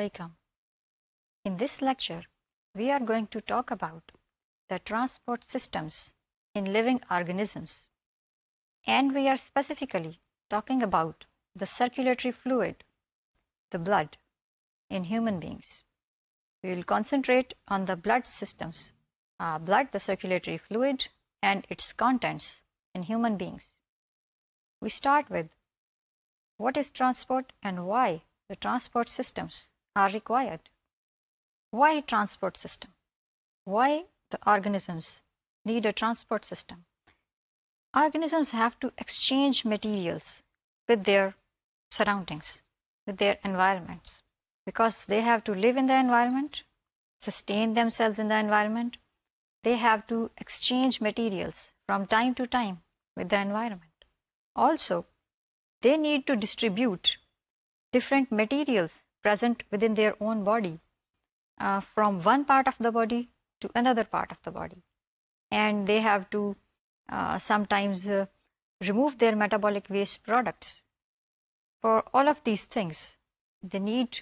Alaikum. In this lecture, we are going to talk about the transport systems in living organisms, and we are specifically talking about the circulatory fluid, the blood, in human beings. We will concentrate on the blood systems, blood, the circulatory fluid, and its contents in human beings. We start with what is transport and why the transport systems are required. Why transport system? Why the organisms need a transport system? Organisms have to exchange materials with their surroundings, with their environments, because they have to live in the environment, sustain themselves in the environment. They have to exchange materials from time to time with the environment. Also, they need to distribute different materials present within their own body from one part of the body to another part of the body. And they have to sometimes remove their metabolic waste products. For all of these things, they need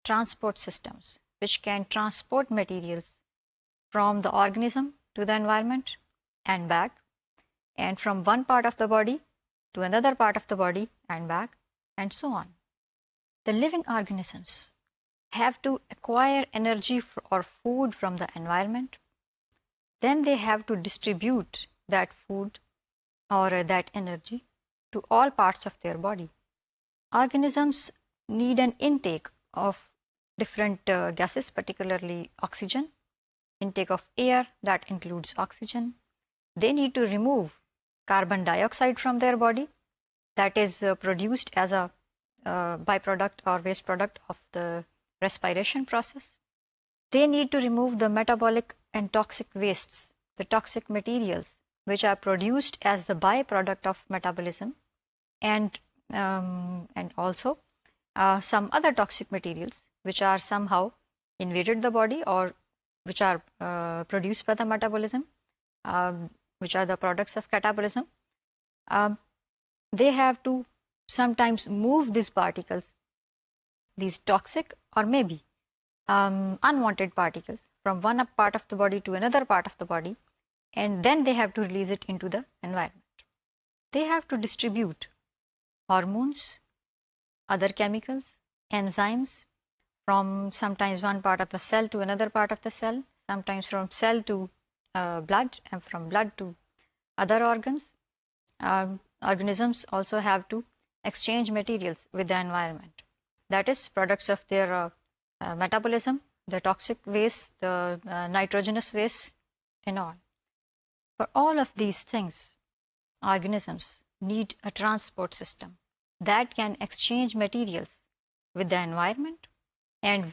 transport systems which can transport materials from the organism to the environment and back, and from one part of the body to another part of the body and back, and so on. The living organisms have to acquire energy or food from the environment. Then they have to distribute that food or that energy to all parts of their body. Organisms need an intake of different gases, particularly oxygen, intake of air that includes oxygen. They need to remove carbon dioxide from their body that is produced as a byproduct or waste product of the respiration process. They need to remove the metabolic and toxic wastes, the toxic materials which are produced as the byproduct of metabolism, and also some other toxic materials which are somehow invaded the body or which are produced by the metabolism, which are the products of catabolism. They have to sometimes move these particles, these toxic or maybe unwanted particles, from one part of the body to another part of the body, and then they have to release it into the environment. They have to distribute hormones, other chemicals, enzymes from sometimes one part of the cell to another part of the cell, sometimes from cell to blood, and from blood to other organs. Organisms also have to exchange materials with the environment. That is, products of their metabolism, the toxic waste, the nitrogenous waste, and all. For all of these things, organisms need a transport system that can exchange materials with the environment and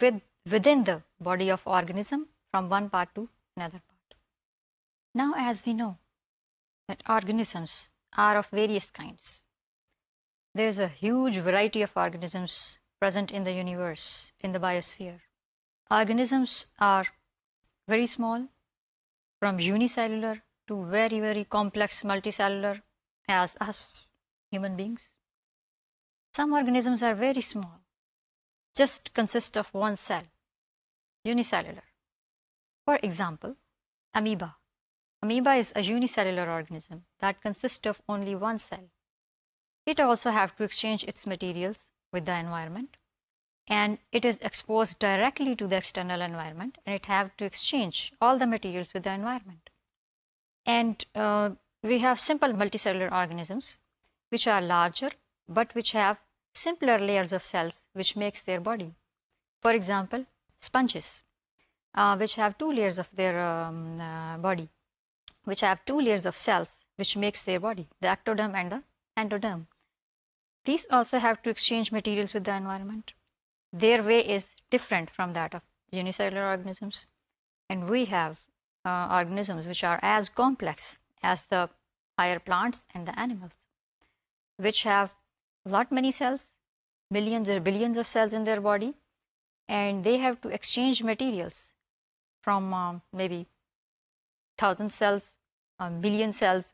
within the body of organism from one part to another part. Now, as we know that organisms are of various kinds, there is a huge variety of organisms present in the universe, in the biosphere. Organisms are very small, from unicellular to very, very complex multicellular as us, human beings. Some organisms are very small, just consist of one cell, unicellular. For example, amoeba. Amoeba is a unicellular organism that consists of only one cell. It also has to exchange its materials with the environment, and it is exposed directly to the external environment, and it has to exchange all the materials with the environment. And we have simple multicellular organisms which are larger but which have simpler layers of cells which makes their body. For example, sponges, which have two layers of their body, which have two layers of cells which makes their body, the ectoderm and the endoderm. These also have to exchange materials with the environment. Their way is different from that of unicellular organisms. And we have organisms which are as complex as the higher plants and the animals, which have many cells, millions or billions of cells in their body, and they have to exchange materials from maybe 1,000 cells, billion cells,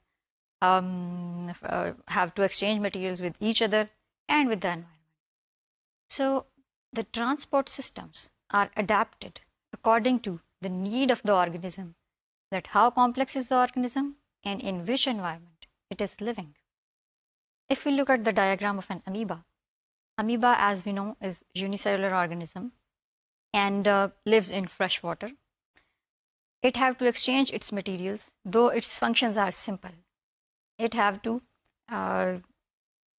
have to exchange materials with each other and with the environment. So The transport systems are adapted according to the need of the organism, that how complex is the organism and in which environment it is living. If we look at the diagram of an amoeba, amoeba, as we know, is unicellular organism and lives in fresh water. It have to exchange its materials, though its functions are simple. It have to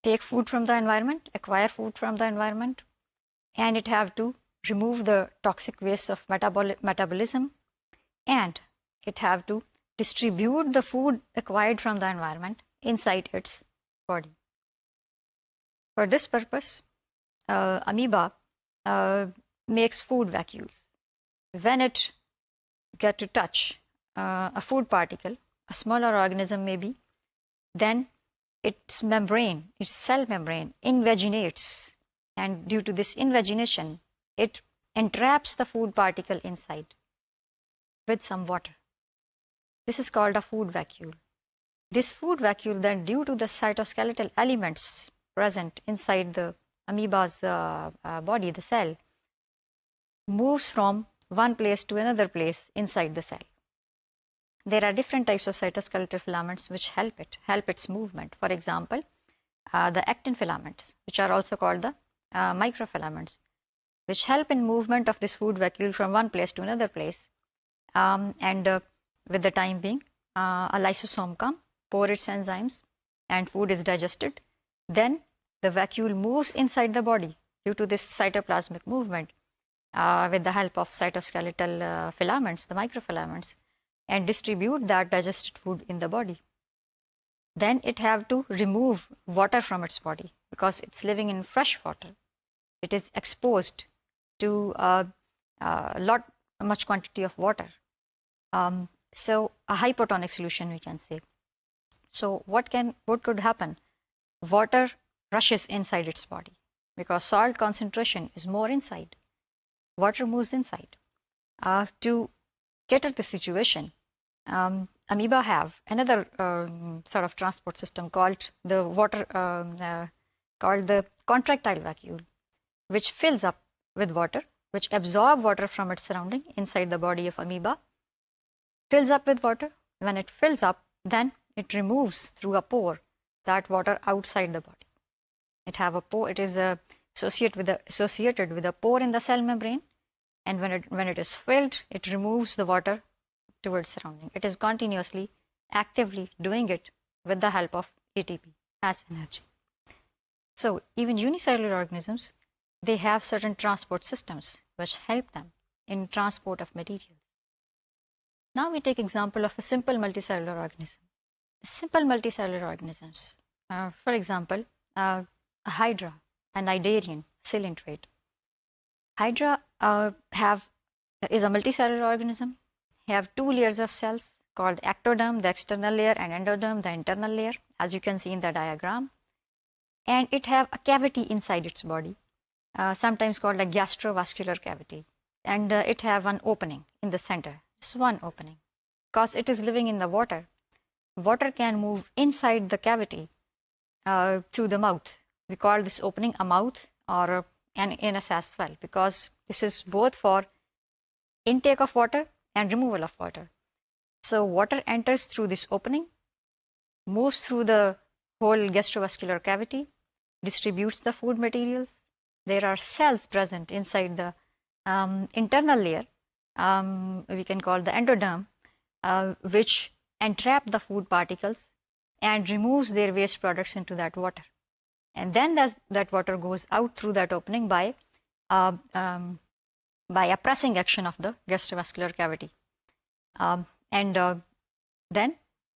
take food from the environment, acquire food from the environment, and it have to remove the toxic waste of metabolism, and it have to distribute the food acquired from the environment inside its body. For this purpose, amoeba makes food vacuoles. When it get to touch a food particle, a smaller organism maybe, then its membrane, its cell membrane invaginates, and due to this invagination, it entraps the food particle inside with some water. This is called a food vacuole. This food vacuole then, due to the cytoskeletal elements present inside the amoeba's body, the cell, moves from one place to another place inside the cell. There are different types of cytoskeletal filaments which help its movement. For example, the actin filaments, which are also called the microfilaments, which help in movement of this food vacuole from one place to another place. With the time being, a lysosome comes, pour its enzymes, and food is digested. Then the vacuole moves inside the body due to this cytoplasmic movement with the help of cytoskeletal filaments, the microfilaments, and distribute that digested food in the body. Then it have to remove water from its body because it's living in fresh water. It is exposed to much quantity of water. So a hypotonic solution, we can say. So what could happen? Water rushes inside its body because salt concentration is more inside. Water moves inside. To get at the situation, amoeba have another sort of transport system called the contractile vacuole, which fills up with water, which absorb water from its surrounding inside the body of amoeba, fills up with water. When it fills up, then it removes through a pore that water outside the body. It have a pore. It is associated with a pore in the cell membrane, and when it is filled, it removes the water towards surrounding. It is continuously, actively doing it with the help of ATP as energy. So even unicellular organisms, they have certain transport systems which help them in transport of materials. Now we take example of a simple multicellular organism. Simple multicellular organisms, for example, a hydra, a cnidarian coelenterate. Hydra is a multicellular organism. Have two layers of cells called ectoderm, the external layer, and endoderm, the internal layer, as you can see in the diagram. And it have a cavity inside its body, sometimes called a gastrovascular cavity. And it have an opening in the center, just one opening. Because it is living in the water, water can move inside the cavity through the mouth. We call this opening a mouth or an anus as well, because this is both for intake of water and removal of water. So water enters through this opening, moves through the whole gastrovascular cavity, distributes the food materials. There are cells present inside the internal layer, we can call the endoderm, which entrap the food particles and removes their waste products into that water. And then that water goes out through that opening by a pressing action of the gastrovascular cavity. Then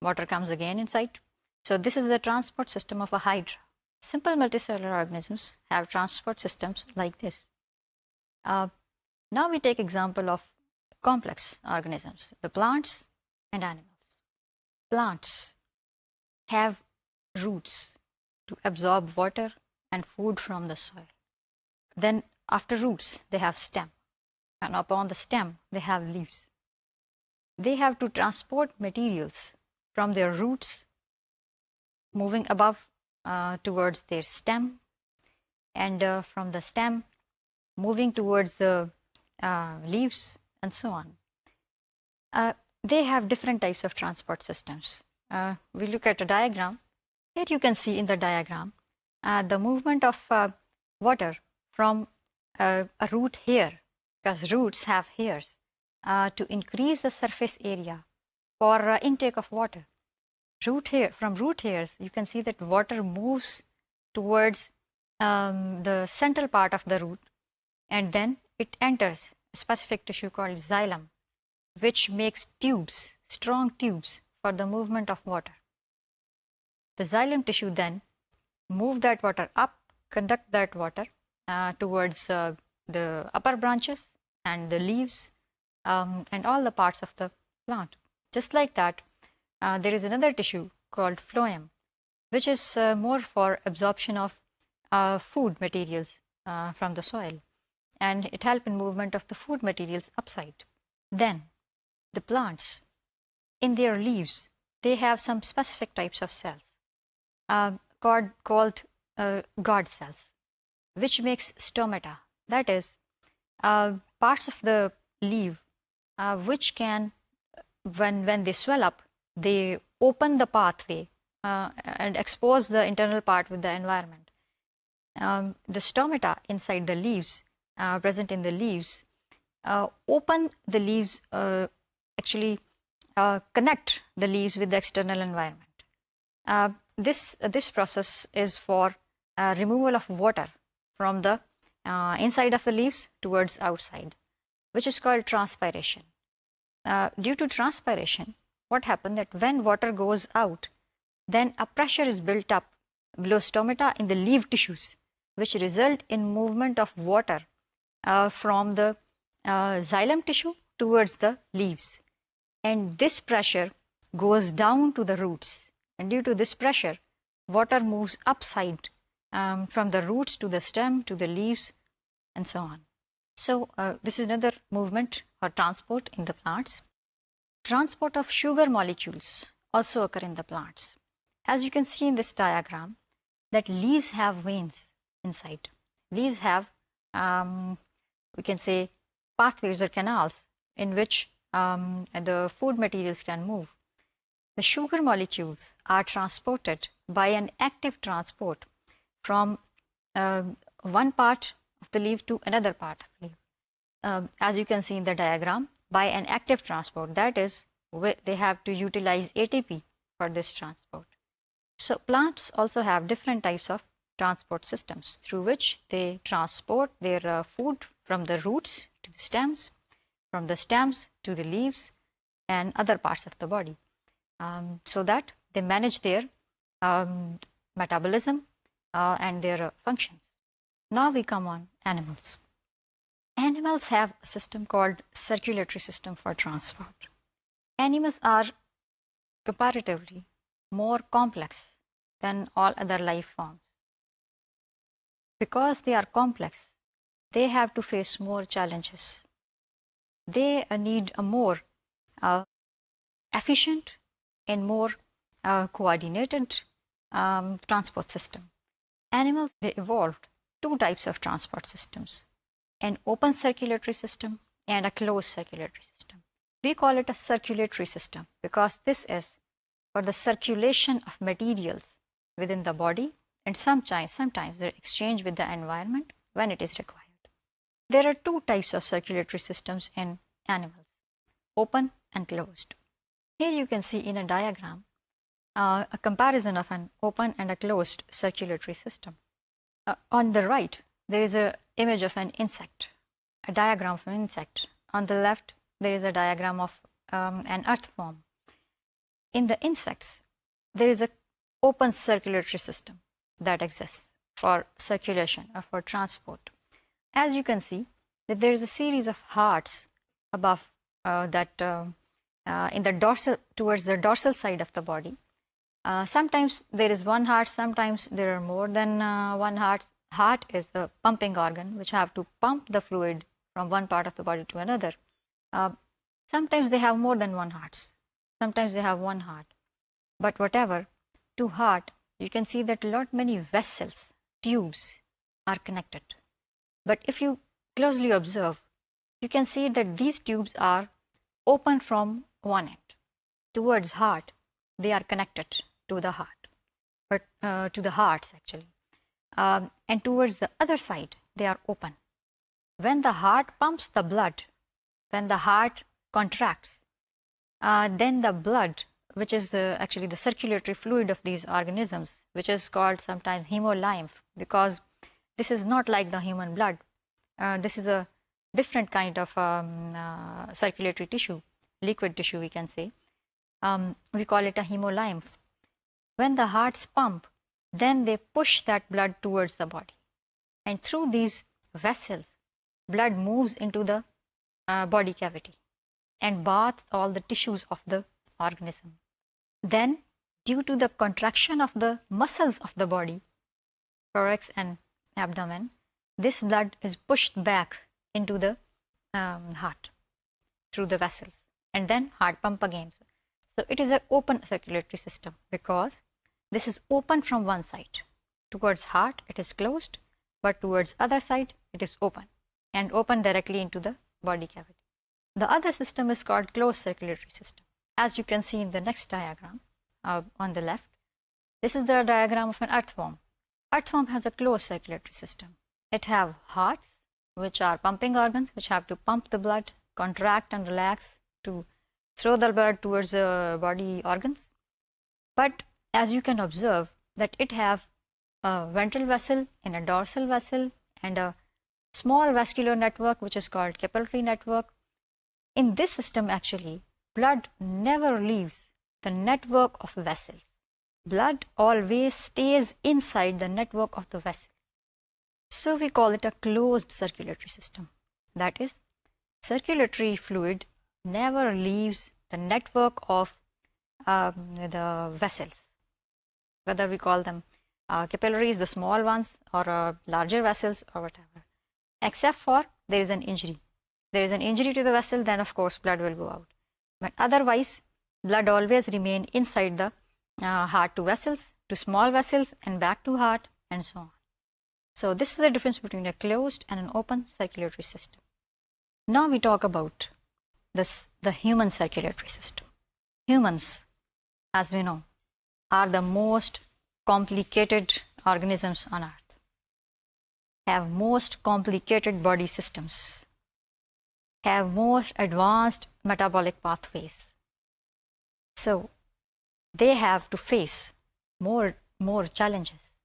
water comes again inside. So this is the transport system of a hydra. Simple multicellular organisms have transport systems like this. Now we take example of complex organisms, the plants and animals. Plants have roots to absorb water and food from the soil. Then after roots, they have stem. And upon the stem, they have leaves. They have to transport materials from their roots, moving above towards their stem, and from the stem moving towards the leaves, and so on. They have different types of transport systems. We look at a diagram. Here you can see in the diagram the movement of water from a root hair, because roots have hairs, to increase the surface area for intake of water. From root hairs, you can see that water moves towards the central part of the root, and then it enters a specific tissue called xylem, which makes tubes, strong tubes for the movement of water. The xylem tissue then move that water up, conduct that water towards the upper branches and the leaves and all the parts of the plant. Just like that, there is another tissue called phloem, which is more for absorption of food materials from the soil, and it helps in movement of the food materials upside. Then the plants, in their leaves, they have some specific types of cells called guard cells, which makes stomata. That is, parts of the leaf which can, when they swell up, they open the pathway and expose the internal part with the environment. The stomata inside the leaves, present in the leaves, open the leaves, actually connect the leaves with the external environment. This process is for removal of water from the inside of the leaves towards outside, which is called transpiration. Due to transpiration, what happens that when water goes out, then a pressure is built up below stomata in the leaf tissues, which result in movement of water from the xylem tissue towards the leaves. And this pressure goes down to the roots. And due to this pressure, water moves upside from the roots to the stem, to the leaves, and so on. So this is another movement or transport in the plants. Transport of sugar molecules also occur in the plants. As you can see in this diagram, that leaves have veins inside. Leaves have, we can say, pathways or canals in which the food materials can move. The sugar molecules are transported by an active transport from one part of the leaf to another part of the leaf. As you can see in the diagram, by an active transport, that is, they have to utilize ATP for this transport. So plants also have different types of transport systems through which they transport their food from the roots to the stems, from the stems to the leaves and other parts of the body, so that they manage their metabolism and their functions. Now we come on animals. Animals have a system called circulatory system for transport. Animals are comparatively more complex than all other life forms. Because they are complex, they have to face more challenges. They need a more efficient and more coordinated transport system. Animals, they evolved two types of transport systems: an open circulatory system and a closed circulatory system. We call it a circulatory system because this is for the circulation of materials within the body, and sometimes the exchange with the environment when it is required. There are two types of circulatory systems in animals: open and closed. Here you can see in a diagram a comparison of an open and a closed circulatory system. On the right, there is an image of an insect, a diagram of an insect. On the left, there is a diagram of an earthworm. In the insects, there is an open circulatory system that exists for circulation or for transport. As you can see, that there is a series of hearts above that in the dorsal, towards the dorsal side of the body. Sometimes there is one heart, sometimes there are more than one heart. Heart is the pumping organ which have to pump the fluid from one part of the body to another. Sometimes they have more than one heart, sometimes they have one heart. But whatever, to heart, you can see that many vessels, tubes are connected. But if you closely observe, you can see that these tubes are open from one end. Towards heart, they are connected to the heart, but to the hearts actually. And towards the other side, they are open. When the heart pumps the blood, when the heart contracts, then the blood, which is actually the circulatory fluid of these organisms, which is called sometimes hemolymph, because this is not like the human blood. This is a different kind of circulatory tissue, liquid tissue we can say. We call it a hemolymph. When the hearts pump, then they push that blood towards the body. And through these vessels, blood moves into the body cavity and bathes all the tissues of the organism. Then, due to the contraction of the muscles of the body, thorax and abdomen, this blood is pushed back into the heart through the vessels, and then heart pump again. So it is an open circulatory system because this is open from one side. Towards heart it is closed, but towards other side it is open, and open directly into the body cavity. The other system is called closed circulatory system. As you can see in the next diagram on the left, this is the diagram of an earthworm. Earthworm has a closed circulatory system. It have hearts, which are pumping organs, which have to pump the blood, contract and relax to throw the blood towards the body organs. But as you can observe that it have a ventral vessel and a dorsal vessel and a small vascular network which is called capillary network. In this system actually, blood never leaves the network of vessels. Blood always stays inside the network of the vessels. So we call it a closed circulatory system. That is, circulatory fluid never leaves the network of the vessels, whether we call them capillaries, the small ones, or larger vessels, or whatever, except for there is an injury. There is an injury to the vessel, then of course blood will go out. But otherwise, blood always remain inside the heart to vessels, to small vessels, and back to heart, and so on. So this is the difference between a closed and an open circulatory system. Now we talk about the human circulatory system. Humans, as we know, are the most complicated organisms on earth, have most complicated body systems, have most advanced metabolic pathways. So they have to face more challenges.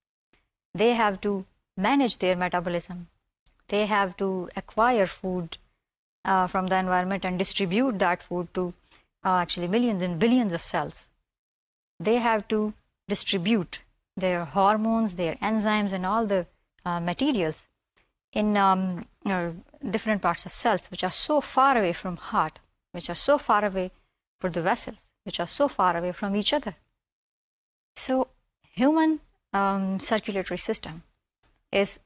They have to manage their metabolism. They have to acquire food from the environment and distribute that food to actually millions and billions of cells. They have to distribute their hormones, their enzymes, and all the materials in different parts of cells which are so far away from heart, which are so far away from the vessels, which are so far away from each other. So human circulatory system is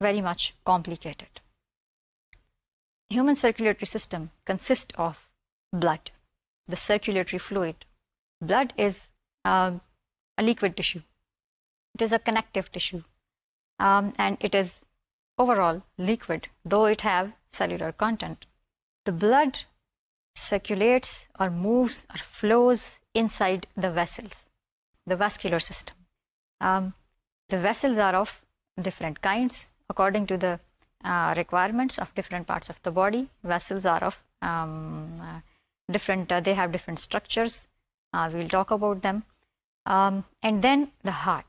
very much complicated. Human circulatory system consists of blood, the circulatory fluid. Blood is a liquid tissue. It is a connective tissue, and it is overall liquid, though it have cellular content. The blood circulates or moves or flows inside the vessels, the vascular system. The vessels are of different kinds according to the requirements of different parts of the body. Vessels are of different, they have different structures. We'll talk about them. And then the heart,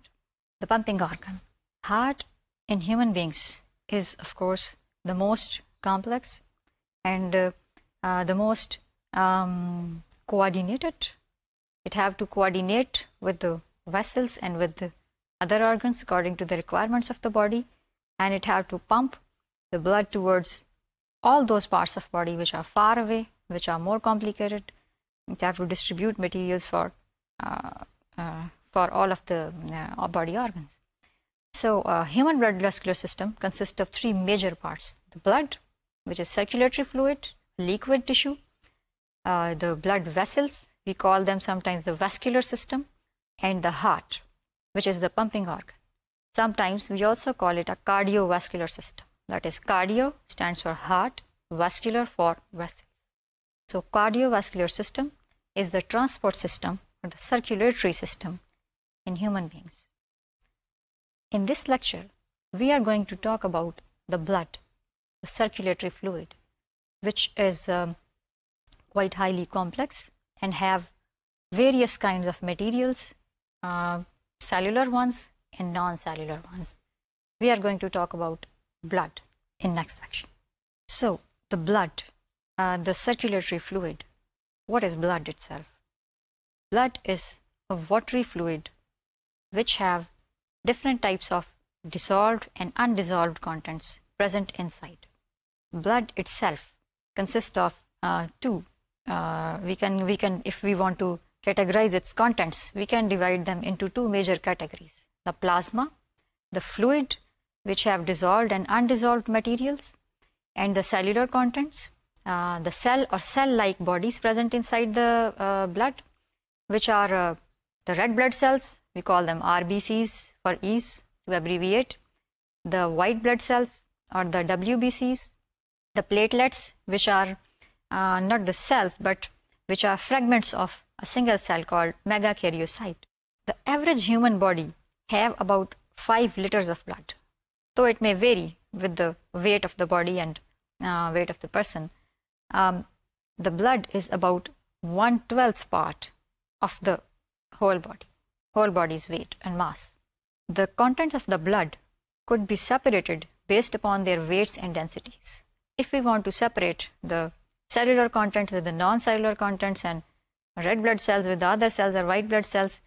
the pumping organ. Heart in human beings is, of course, the most complex and the most coordinated. It have to coordinate with the vessels and with the other organs according to the requirements of the body, and it have to pump the blood towards all those parts of body which are far away, which are more complicated. It have to distribute materials for all of the body organs. So human blood vascular system consists of three major parts: the blood, which is circulatory fluid, liquid tissue, the blood vessels, we call them sometimes the vascular system, and the heart, which is the pumping organ. Sometimes we also call it a cardiovascular system. that is cardio stands for heart, vascular for vessels. So cardiovascular system is the transport system or the circulatory system in human beings. In this lecture, we are going to talk about the blood, the circulatory fluid, which is quite highly complex and have various kinds of materials, cellular ones and non-cellular ones. We are going to talk about blood in next section. So the blood, the circulatory fluid. What is blood itself? Blood is a watery fluid which have different types of dissolved and undissolved contents present inside. Blood itself consists of two. We can, if we want to categorize its contents, we can divide them into two major categories: the plasma, the fluid which have dissolved and undissolved materials, and the cellular contents, the cell or cell-like bodies present inside the blood, which are the red blood cells. We call them RBCs for ease to abbreviate. The white blood cells or the WBCs, the platelets, which are not the cells but which are fragments of a single cell called megakaryocyte. The average human body have about 5 liters of blood, though it may vary with the weight of the body and weight of the person. The blood is about 1/12 part of the whole body's weight and mass. The contents of the blood could be separated based upon their weights and densities. If we want to separate the cellular content with the non-cellular contents and red blood cells with the other cells or white blood cells,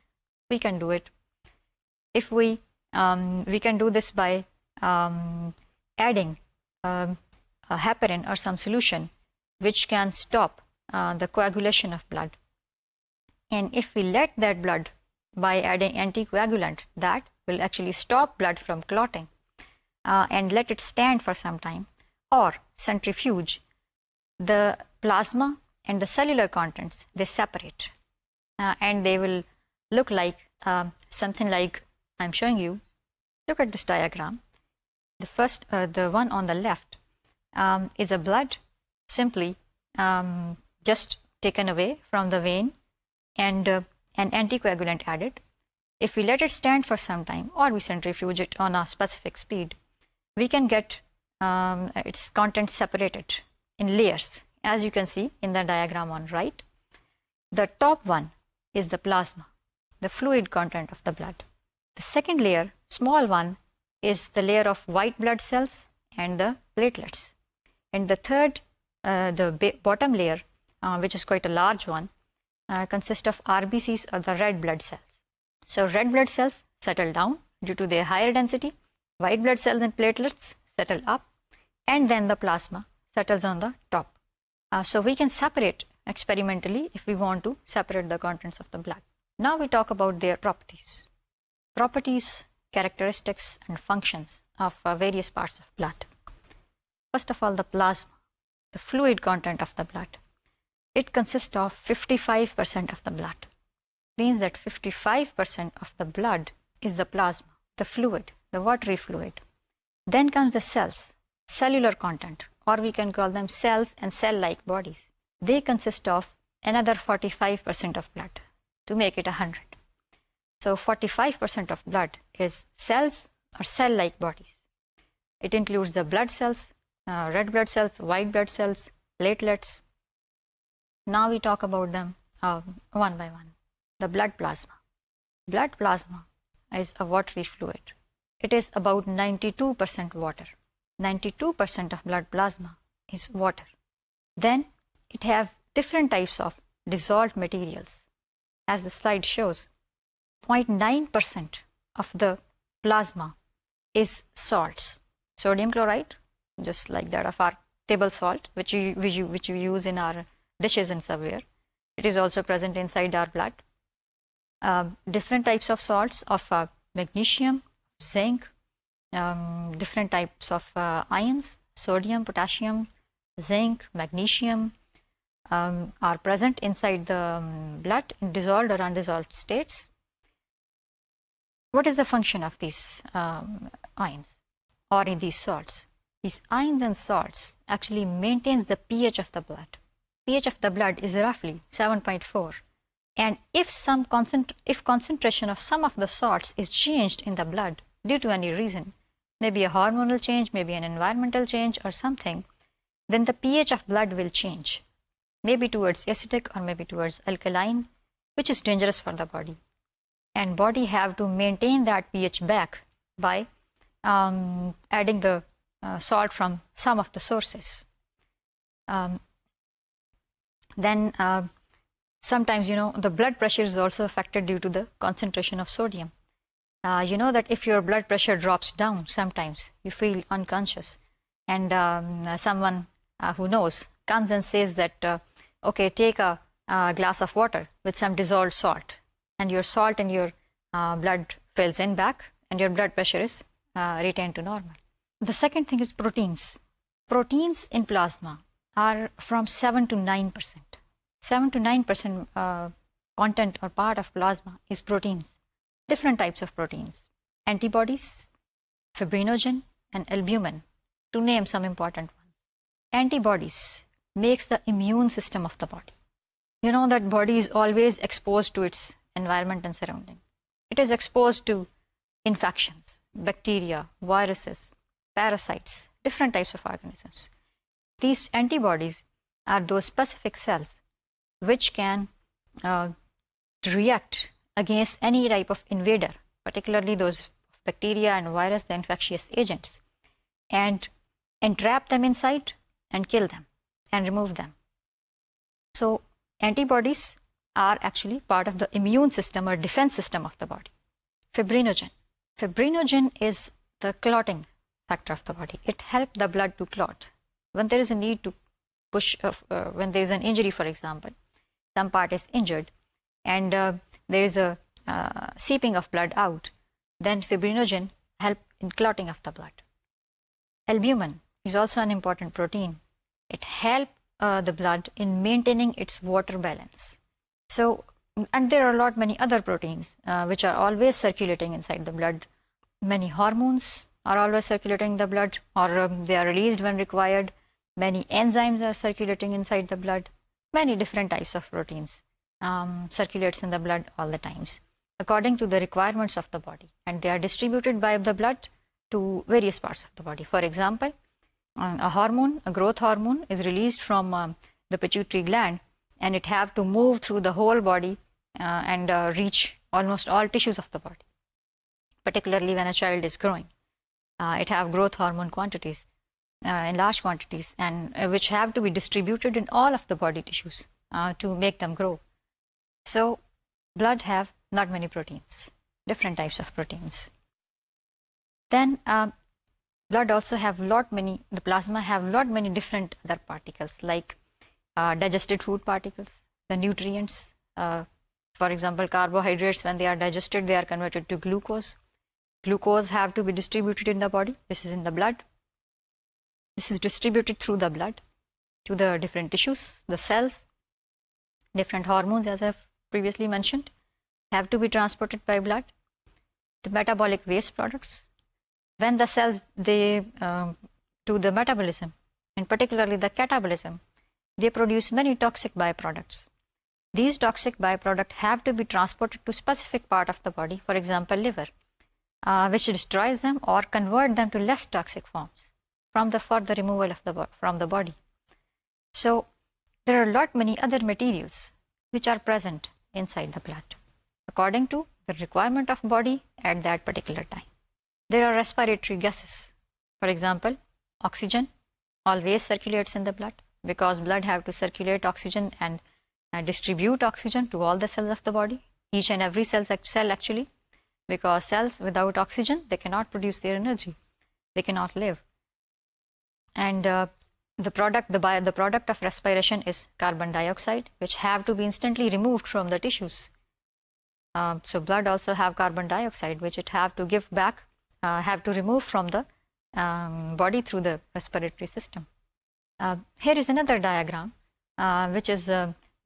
we can do it. If we can do this by adding a heparin or some solution which can stop the coagulation of blood. And if we let that blood by adding anticoagulant, that will actually stop blood from clotting and let it stand for some time, or centrifuge, the plasma and the cellular contents, they separate and they will look like something like I'm showing you. Look at this diagram. The first, the one on the left is a blood simply just taken away from the vein and an anticoagulant added. If we let it stand for some time or we centrifuge it on a specific speed, we can get its contents separated in layers, as you can see in the diagram on right. The top one is the plasma, the fluid content of the blood. The second layer, small one, is the layer of white blood cells and the platelets. And the third, the bottom layer, which is quite a large one, consists of RBCs or the red blood cells. So red blood cells settle down due to their higher density, white blood cells and platelets settle up, and then the plasma settles on the top. So we can separate experimentally if we want to separate the contents of the blood. Now we talk about their properties. Properties, characteristics and functions of various parts of blood. First of all, the plasma, the fluid content of the blood. It consists of 55% of the blood. Means that 55% of the blood is the plasma, the fluid, the watery fluid. Then comes the cells, cellular content, or we can call them cells and cell-like bodies. They consist of another 45% of blood to make it 100. So 45% of blood is cells or cell-like bodies. It includes the blood cells, red blood cells, white blood cells, platelets. Now we talk about them one by one. The blood plasma. Blood plasma is a watery fluid. It is about 92% water. 92% of blood plasma is water. Then it have different types of dissolved materials. As the slide shows, 0.9% of the plasma is salts. Sodium chloride, just like that of our table salt, which we use in our dishes and somewhere. It is also present inside our blood. Different types of salts of magnesium, zinc, different types of ions, sodium, potassium, zinc, magnesium, are present inside the blood in dissolved or undissolved states. What is the function of these ions or in these salts? these ions and salts actually maintains the pH of the blood. pH of the blood is roughly 7.4. And if concentration of some of the salts is changed in the blood due to any reason, maybe a hormonal change, maybe an environmental change or something, then the pH of blood will change, maybe towards acidic or maybe towards alkaline, which is dangerous for the body. And body have to maintain that pH back by adding the salt from some of the sources. Then sometimes, the blood pressure is also affected due to the concentration of sodium. You know that if your blood pressure drops down, sometimes you feel unconscious, and someone who knows comes and says that, okay, take a glass of water with some dissolved salt, and your salt in your blood fills in back, and your blood pressure is retained to normal. The second thing is proteins. Proteins in plasma are from 7 to 9%. 7 to 9% content or part of plasma is proteins. Different types of proteins. Antibodies, fibrinogen, and albumin, to name some important ones. Antibodies makes the immune system of the body. You know that body is always exposed to its environment and surrounding. It is exposed to infections, bacteria, viruses, parasites, different types of organisms. These antibodies are those specific cells which can react against any type of invader, particularly those bacteria and virus, the infectious agents, and entrap them inside and kill them and remove them. So antibodies are actually part of the immune system or defense system of the body. Fibrinogen. Fibrinogen is the clotting factor of the body. It helps the blood to clot. When there is a need to push, when there is an injury, for example, some part is injured, and there is a seeping of blood out, then fibrinogen help in clotting of the blood. Albumin is also an important protein. It helps the blood in maintaining its water balance. So, and there are many other proteins which are always circulating inside the blood. Many hormones are always circulating in the blood, or they are released when required. Many enzymes are circulating inside the blood. Many different types of proteins circulates in the blood all the times, according to the requirements of the body, and they are distributed by the blood to various parts of the body. For example, a growth hormone is released from the pituitary gland, and it have to move through the whole body and reach almost all tissues of the body, particularly when a child is growing. It have growth hormone quantities in large quantities, and which have to be distributed in all of the body tissues to make them grow. So blood have not many proteins, different types of proteins. Then blood also have the plasma have many different other particles, like digested food particles, the nutrients. For example, carbohydrates, when they are digested, they are converted to glucose. Glucose have to be distributed in the body. This is in the blood. This is distributed through the blood to the different tissues, the cells. Different hormones, as I've previously mentioned, have to be transported by blood. The metabolic waste products, when the cells do the metabolism, and particularly the catabolism, they produce many toxic byproducts. These toxic byproducts have to be transported to specific part of the body, for example, liver, which destroys them or convert them to less toxic forms from the further removal of from the body. So there are many other materials which are present inside the blood according to the requirement of body at that particular time. There are respiratory gases. For example, oxygen always circulates in the blood, because blood have to circulate oxygen and distribute oxygen to all the cells of the body, each and every cell actually, because cells without oxygen, they cannot produce their energy, they cannot live. And the product of respiration is carbon dioxide, which have to be instantly removed from the tissues. So blood also have carbon dioxide, which it have to give back, have to remove from the body through the respiratory system. Here is another diagram, which is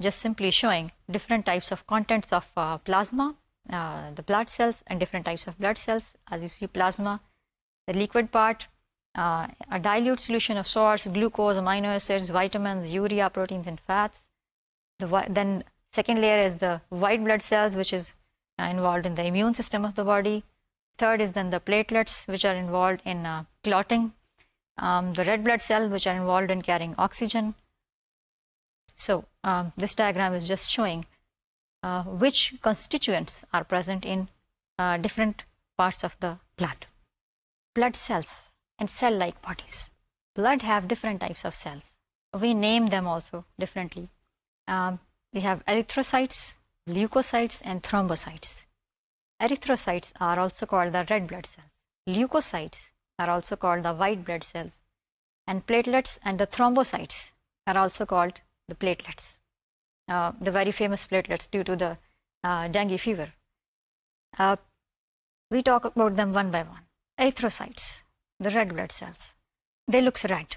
just simply showing different types of contents of plasma, the blood cells, and different types of blood cells. As you see, plasma, the liquid part, a dilute solution of salts, glucose, amino acids, vitamins, urea, proteins, and fats. Then second layer is the white blood cells, which is involved in the immune system of the body. Third is then the platelets, which are involved in clotting. The red blood cells, which are involved in carrying oxygen. So this diagram is just showing which constituents are present in different parts of the blood. Blood cells and cell-like bodies. Blood have different types of cells. We name them also differently. We have erythrocytes, leukocytes, and thrombocytes. Erythrocytes are also called the red blood cells. Leukocytes are also called the white blood cells. And platelets and the thrombocytes are also called the platelets. The very famous platelets due to the dengue fever. We talk about them one by one. Erythrocytes, the red blood cells. They look red,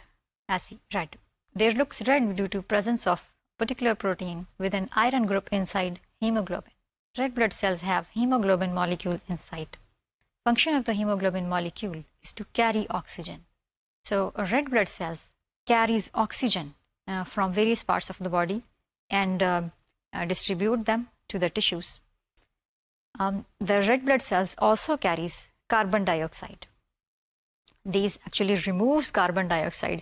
red. They look red due to presence of particular protein with an iron group inside hemoglobin. Red blood cells have hemoglobin molecules inside. Function of the hemoglobin molecule is to carry oxygen. So red blood cells carries oxygen from various parts of the body and distribute them to the tissues. The red blood cells also carries carbon dioxide. These actually removes carbon dioxide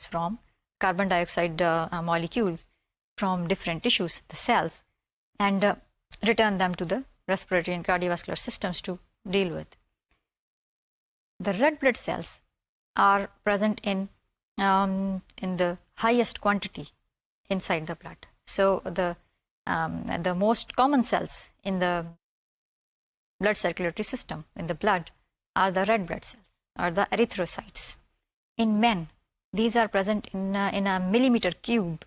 molecules from different tissues, the cells, and return them to the respiratory and cardiovascular systems to deal with. The red blood cells are present in the highest quantity inside the blood. So the most common cells in the blood circulatory system in the blood are the red blood cells, or the erythrocytes. In men, these are present in a millimeter cube.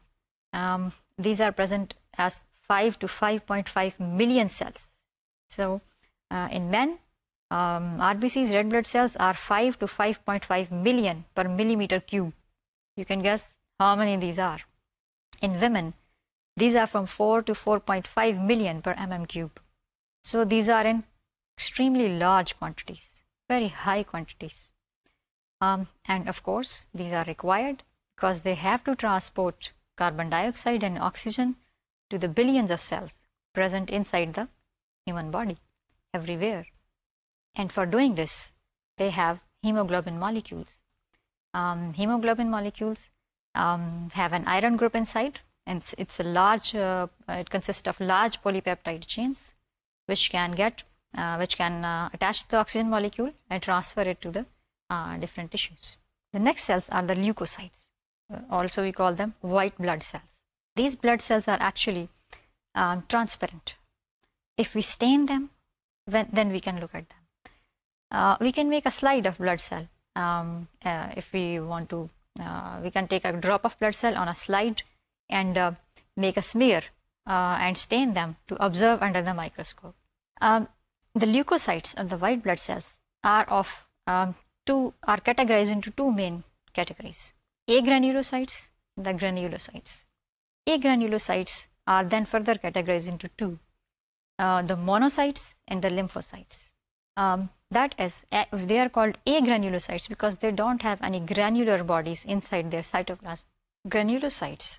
These are present as 5 to 5.5 million cells. So in men, RBC's red blood cells are 5 to 5.5 million per millimeter cube. You can guess how many these are. In women, these are from 4 to 4.5 million per mm cube. So these are in extremely large quantities, very high quantities. And of course, these are required because they have to transport carbon dioxide and oxygen to the billions of cells present inside the human body, everywhere. And for doing this, they have hemoglobin molecules. Hemoglobin molecules have an iron group inside, and it's a large. It consists of large polypeptide chains, which can attach to the oxygen molecule and transfer it to the different tissues. The next cells are the leukocytes. Also, we call them white blood cells. These blood cells are actually transparent. If we stain them, then we can look at them. We can make a slide of blood cell. If we want to, we can take a drop of blood cell on a slide and make a smear and stain them to observe under the microscope. The leukocytes, or the white blood cells, are categorized into two main categories: agranulocytes, the granulocytes. Agranulocytes are then further categorized into two: the monocytes and the lymphocytes. That is, they are called agranulocytes because they don't have any granular bodies inside their cytoplasm. Granulocytes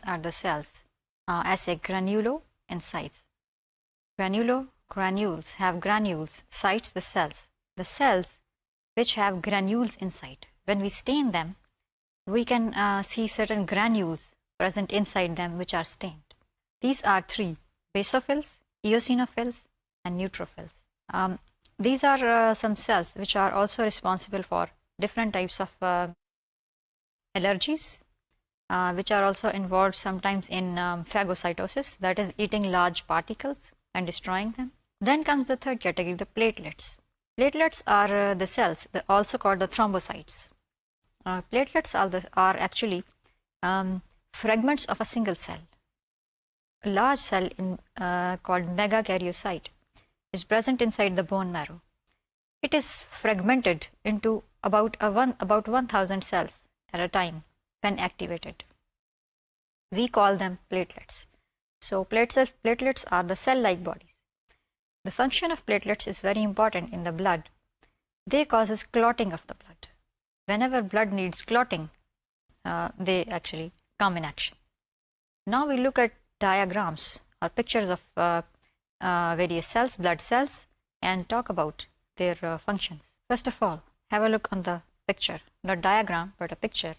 are the cells as a granulo and cytes. Granules have granules, cytes the cells. The cells which have granules inside. When we stain them, we can see certain granules present inside them which are stained. These are three: basophils, eosinophils, and neutrophils. These are some cells which are also responsible for different types of allergies, which are also involved sometimes in phagocytosis, that is eating large particles and destroying them. Then comes the third category, the platelets. Platelets are the cells, also called the thrombocytes. Platelets are actually fragments of a single cell. A large cell called megakaryocyte is present inside the bone marrow. It is fragmented into about 1,000 cells at a time when activated. We call them platelets. So platelets are the cell-like bodies. The function of platelets is very important in the blood. They causes clotting of the blood. whenever blood needs clotting, they actually come in action. Now we look at diagrams or pictures of various cells, blood cells, and talk about their functions. First of all, have a look on the picture, not diagram, but a picture.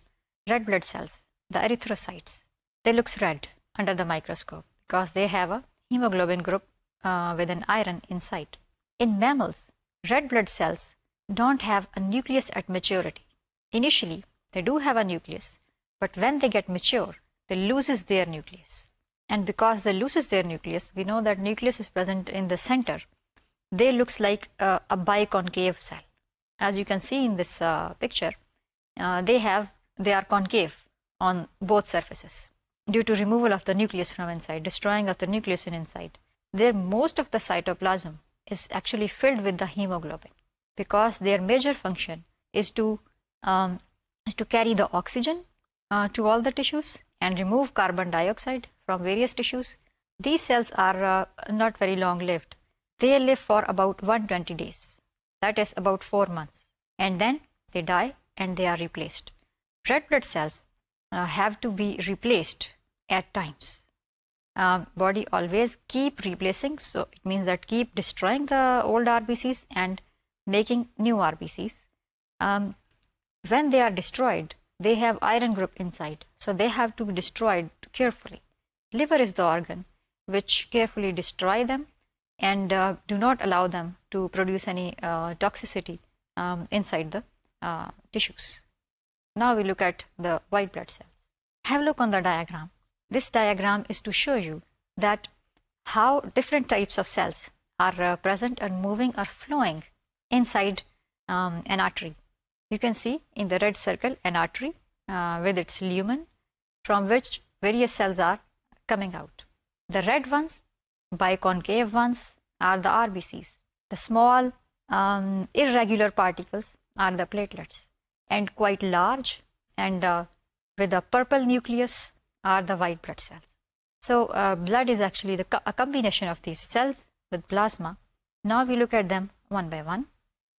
Red blood cells, the erythrocytes, they look red under the microscope because they have a hemoglobin group with an iron inside. In mammals, red blood cells don't have a nucleus at maturity. Initially, they do have a nucleus, but when they get mature, they loses their nucleus. And because they loses their nucleus, we know that nucleus is present in the center. They looks like a biconcave cell. As you can see in this picture, they are concave on both surfaces due to removal of the nucleus from inside, destroying of the nucleus in inside. Most of the cytoplasm is actually filled with the hemoglobin because their major function is to carry the oxygen to all the tissues and remove carbon dioxide from various tissues. These cells are not very long lived. They live for about 120 days, that is about 4 months, and then they die and they are replaced. Red blood cells have to be replaced at times. Body always keep replacing, so it means that keep destroying the old RBCs and making new RBCs. When they are destroyed, they have iron group inside, so they have to be destroyed carefully. Liver is the organ which carefully destroy them and do not allow them to produce any toxicity inside the tissues. Now we look at the white blood cells. Have a look on the diagram. This diagram is to show you that how different types of cells are present and moving or flowing inside an artery. You can see in the red circle an artery with its lumen from which various cells are coming out. The red ones, biconcave ones, are the RBCs. The small irregular particles are the platelets, and quite large and with a purple nucleus are the white blood cells. So blood is actually a combination of these cells with plasma. Now we look at them one by one.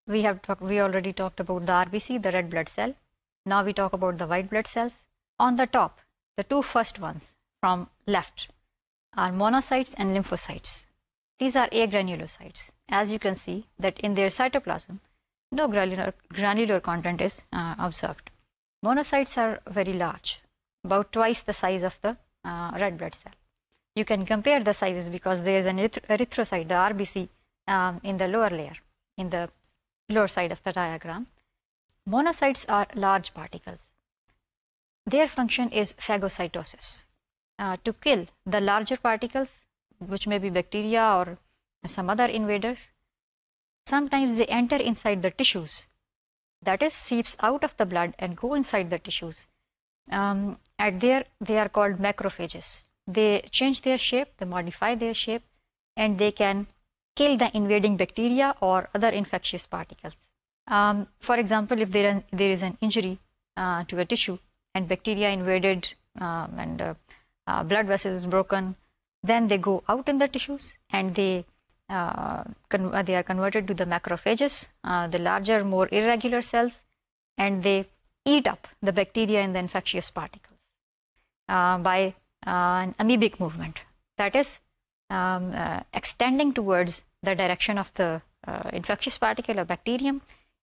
We already talked about the RBC, the red blood cell. Now we talk about the white blood cells. On the top, the two first ones from left are monocytes and lymphocytes. These are agranulocytes. As you can see that in their cytoplasm, no granular content is observed. Monocytes are very large, about twice the size of the red blood cell. You can compare the sizes because there is an erythrocyte, the RBC, in the lower layer, in the lower side of the diagram. Monocytes are large particles. Their function is phagocytosis, to kill the larger particles, which may be bacteria or some other invaders. Sometimes they enter inside the tissues, that is, seeps out of the blood and go inside the tissues. They are called macrophages. They change their shape, they modify their shape, and they can kill the invading bacteria or other infectious particles. For example, if there is an injury to a tissue and bacteria invaded and blood vessels broken, then they go out in the tissues and they are converted to the macrophages, the larger, more irregular cells, and they eat up the bacteria and the infectious particles by an amoebic movement, that is extending towards the direction of the infectious particle or bacterium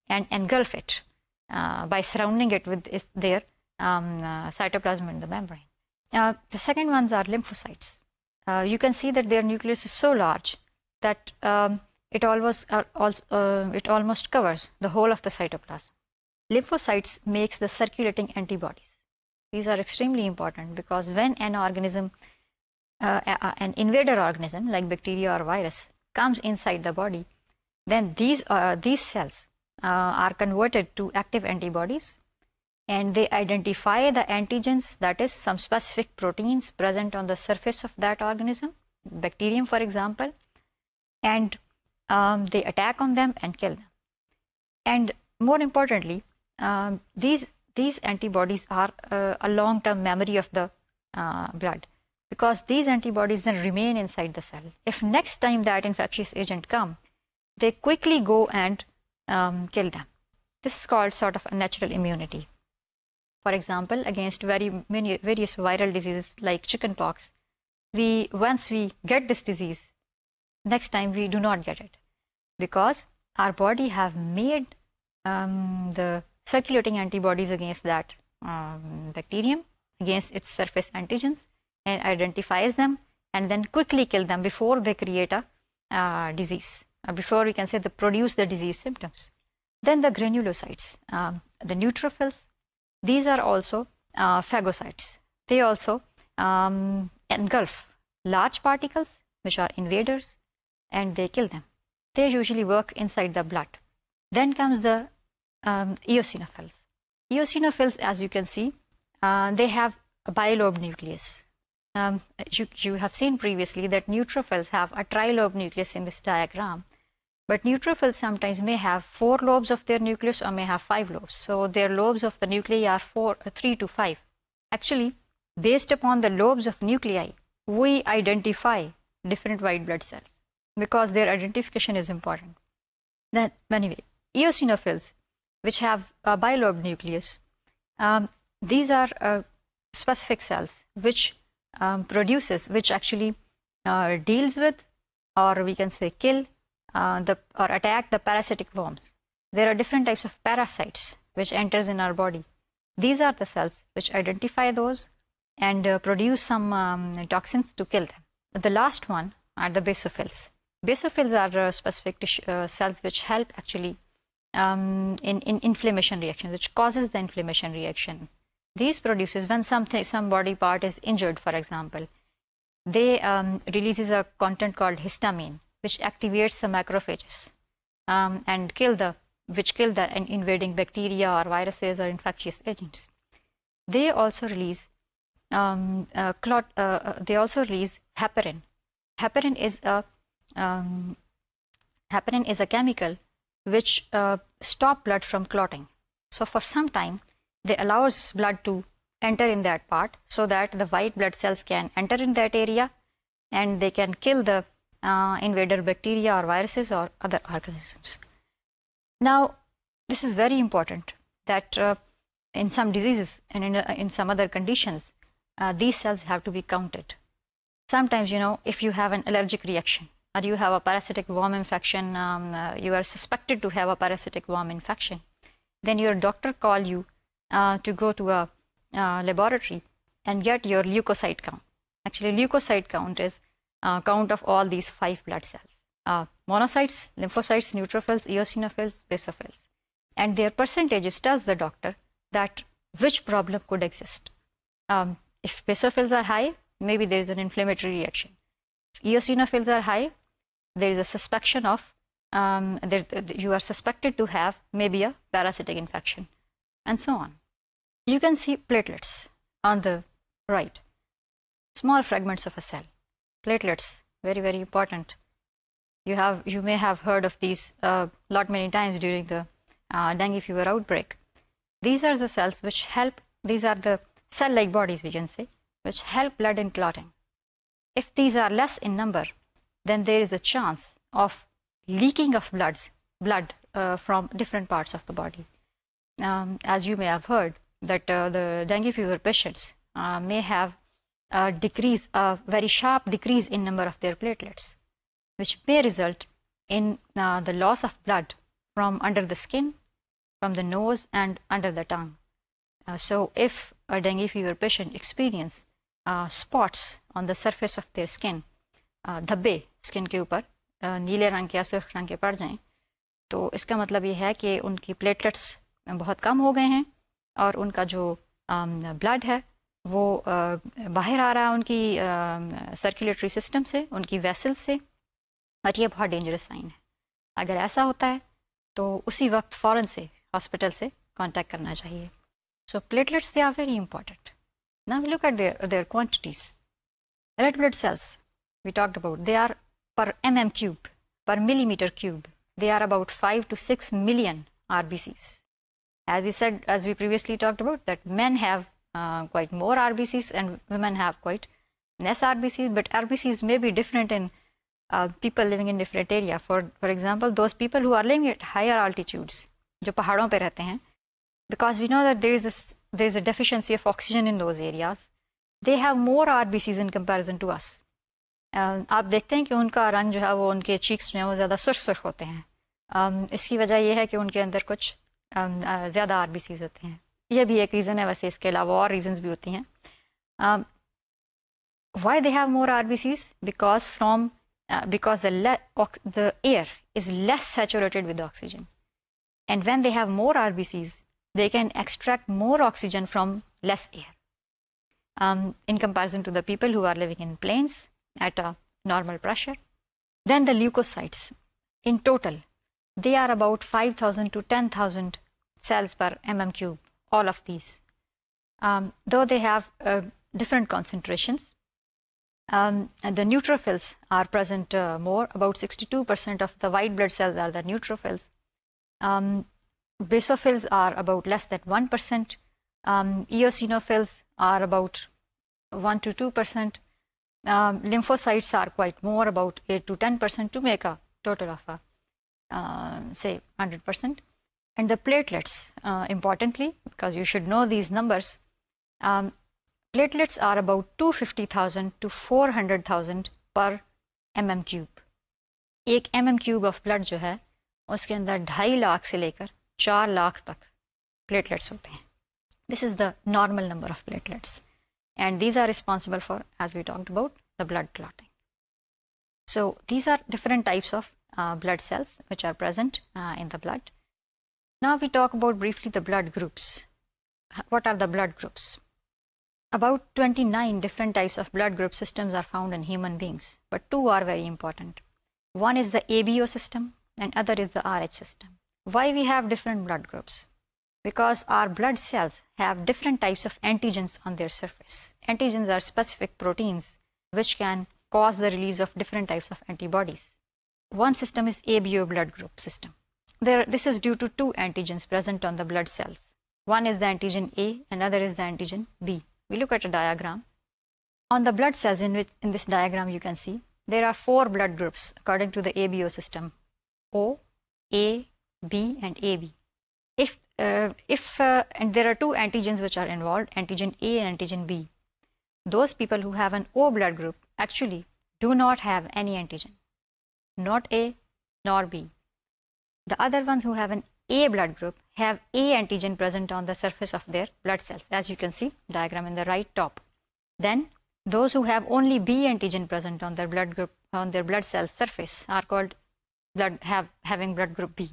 and engulf it by surrounding it with their cytoplasm in the membrane. The second ones are lymphocytes. You can see that their nucleus is so large that it almost covers the whole of the cytoplasm. Lymphocytes makes the circulating antibodies. These are extremely important because when an organism, an invader organism like bacteria or virus comes inside the body, then these cells are converted to active antibodies, and they identify the antigens, that is, some specific proteins present on the surface of that organism, bacterium for example, and they attack on them and kill them. And more importantly, these antibodies are a long-term memory of the blood, because these antibodies then remain inside the cell. If next time that infectious agent comes, they quickly go and kill them. This is called sort of a natural immunity. For example, against various viral diseases like chickenpox, once we get this disease, next time we do not get it, because our body have made the circulating antibodies against that bacterium, against its surface antigens, and identifies them and then quickly kill them before they create a disease, before we can say they produce the disease symptoms. Then the granulocytes, the neutrophils, these are also phagocytes. They also engulf large particles which are invaders and they kill them. They usually work inside the blood. Then comes the eosinophils. Eosinophils, as you can see, they have a bilobed nucleus. You have seen previously that neutrophils have a trilobed nucleus in this diagram, but neutrophils sometimes may have 4 lobes of their nucleus or may have 5 lobes. So their lobes of the nuclei are 3 to 5. Actually, based upon the lobes of nuclei, we identify different white blood cells because their identification is important. Then, anyway, eosinophils, which have a bilobed nucleus, these are specific cells which which actually deals with, or we can say kill, or attack the parasitic worms. There are different types of parasites which enters in our body. These are the cells which identify those and produce some toxins to kill them. The last one are the basophils. Basophils are specific cells which help actually in inflammation reaction, which causes the inflammation reaction. These produces when some body part is injured, for example, they releases a content called histamine, which activates the macrophages and kill the invading bacteria or viruses or infectious agents. They also release heparin. Heparin is a chemical which stop blood from clotting. So for some time, they allows blood to enter in that part so that the white blood cells can enter in that area and they can kill the invader bacteria or viruses or other organisms. Now, this is very important that in some diseases and in some other conditions, these cells have to be counted. Sometimes, if you have an allergic reaction or you have a parasitic worm infection, you are suspected to have a parasitic worm infection, then your doctor call you to go to a laboratory and get your leukocyte count. Actually, leukocyte count is count of all these 5 blood cells: monocytes, lymphocytes, neutrophils, eosinophils, basophils, and their percentages tells the doctor that which problem could exist. If basophils are high, maybe there is an inflammatory reaction. If eosinophils are high, there is a suspicion of you are suspected to have maybe a parasitic infection, and so on. You can see platelets on the right, small fragments of a cell. Platelets, very, very important. You may have heard of these many times during the dengue fever outbreak. These are the cells which help, these are the cell-like bodies, we can say, which help blood in clotting. If these are less in number, then there is a chance of leaking of blood from different parts of the body. As you may have heard, that the dengue fever patients may have a very sharp decrease in number of their platelets, which may result in the loss of blood from under the skin, from the nose, and under the tongue. So if a dengue fever patient experience spots on the surface of their skin, धब्बे skin के ऊपर नीले रंग के या सुर्ख रंग के पड़ जाएं, तो इसका मतलब ये है कि उनकी प्लेटलेट्स बहुत कम हो गए हैं और उनका जो ब्लड है वो बाहर आ रहा है उनकी सर्कुलेटरी सिस्टम से, उनकी वेसल्स से, और ये बहुत डेंजरस साइन है. अगर ऐसा होता है तो उसी वक्त फ़ौरन से हॉस्पिटल से कांटेक्ट करना चाहिए. So platelets, they are very important. Now we look at their quantities. Red blood cells, we talked about, they are per mm cube, per millimeter cube. They are about 5 to 6 million RBCs. As we previously talked about, that men have quite more RBCs and women have quite less RBCs, but RBCs may be different in people living in different area. For example, those people who are living at higher altitudes, जो पहाड़ों पे रहते हैं, because we know that there is a deficiency of oxygen in those areas, they have more RBCs in comparison to us. आप देखते हैं कि उनका रंग जो है वो उनके चीक्स में वो ज़्यादा सुर्ख सुर्ख होते हैं. इसकी वजह यह है कि उनके अंदर कुछ ज़्यादा RBCs होते हैं. यह भी एक रीज़न है, वैसे इसके अलावा और रीजंस भी होती हैं. Why they have more RBCs? Because the air is less saturated with oxygen, and when they have more RBCs, they can extract more oxygen from less air, in comparison to the people who are living in plains at a normal pressure. Then the leukocytes, in total, they are about 5,000 to 10,000 cells per mm cube, all of these. Though they have different concentrations, and the neutrophils are present more. About 62% of the white blood cells are the neutrophils. Basophils are about less than 1%. Eosinophils are about 1 to 2%. Lymphocytes are quite more, about 8 to 10%, to make a total of say 100%. And the platelets, importantly, because you should know these numbers, platelets are about 250,000 to 400,000 per mm cube. एक mm cube of blood जो है उसके अंदर 2.5 लाख से लेकर 4 लाख तक platelets होते हैं. This is the normal number of platelets, and these are responsible for, as we talked about, the blood clotting. So these are different types of blood cells which are present in the blood. Now we talk about briefly the blood groups. What are the blood groups? About 29 different types of blood group systems are found in human beings, but 2 are very important. One is the ABO system and other is the RH system. Why we have different blood groups? Because our blood cells have different types of antigens on their surface. Antigens are specific proteins which can cause the release of different types of antibodies. One system is ABO blood group system. This is due to 2 antigens present on the blood cells. One is the antigen A, another is the antigen B. We look at a diagram. On the blood cells in this diagram you can see there are 4 blood groups according to the ABO system: O, A, B and AB. And there are 2 antigens which are involved, antigen A and antigen B. Those people who have an O blood group actually do not have any antigen, not A nor B. The other ones who have an A blood group have A antigen present on the surface of their blood cells, as you can see diagram in the right top. Then those who have only B antigen present on their blood group, on their blood cell surface, are called having blood group B.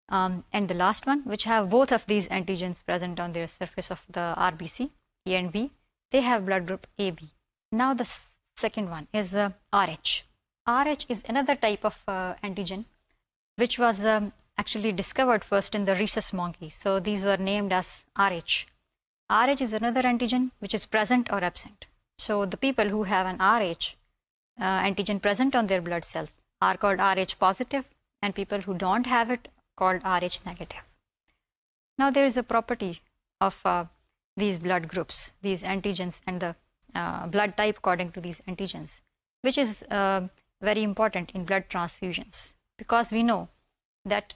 And the last one, which have both of these antigens present on their surface of the RBC, A and B, they have blood group AB. Now the second one is RH. RH is another type of antigen which was actually discovered first in the rhesus monkey. So these were named as RH. RH is another antigen which is present or absent. So the people who have an RH antigen present on their blood cells are called RH positive, and people who don't have it called RH negative. Now there is a property of these blood groups, these antigens, and the blood type according to these antigens, which is very important in blood transfusions, because we know that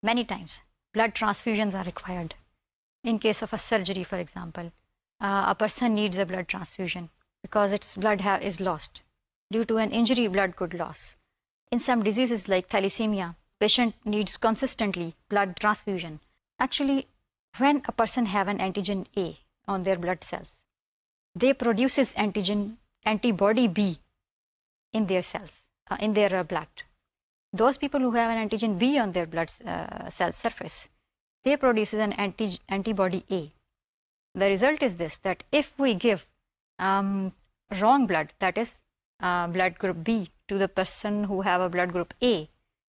many times blood transfusions are required. In case of a surgery, for example, a person needs a blood transfusion because its blood is lost. Due to an injury, blood could loss. In some diseases like thalassemia, patient needs consistently blood transfusion. Actually, when a person have an antigen A on their blood cells, they produces antibody B in their cells, in their blood. Those people who have an antigen B on their blood cell surface, they produces an antibody A. The result is this, that if we give wrong blood, that is blood group B, to the person who have a blood group A,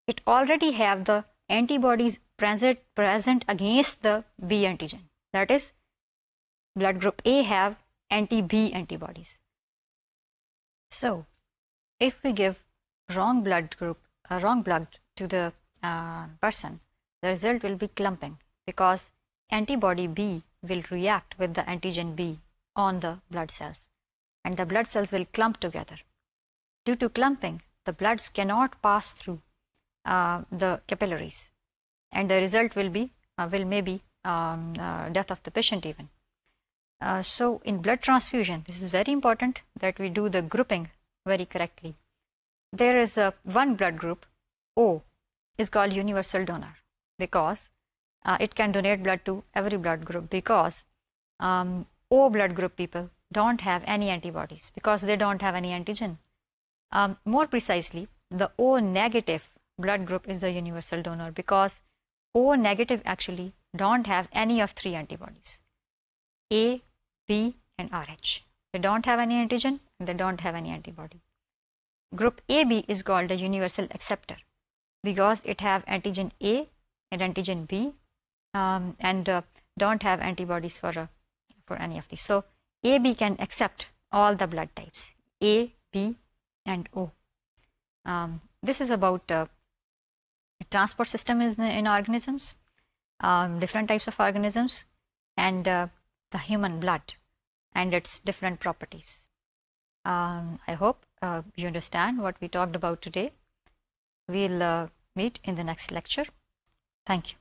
it already have the antibodies present against the B antigen. That is, blood group A have anti-B antibodies. So, if we give wrong blood to the person, the result will be clumping, because antibody B will react with the antigen B on the blood cells, and the blood cells will clump together. Due to clumping, the bloods cannot pass through the capillaries, and the result will be will maybe death of the patient even. So in blood transfusion, this is very important that we do the grouping very correctly. There is one blood group, O, is called universal donor because it can donate blood to every blood group, because O blood group people don't have any antibodies because they don't have any antigen. More precisely, the O negative blood group is the universal donor because O negative actually don't have any of three antibodies, A, B, and RH. They don't have any antigen and they don't have any antibody. Group AB is called a universal acceptor because it have antigen A and antigen B and don't have antibodies for any of these. So AB can accept all the blood types, A, B, and O. This is about transport system in organisms, different types of organisms, and the human blood and its different properties. I hope you understand what we talked about today. We'll meet in the next lecture. Thank you.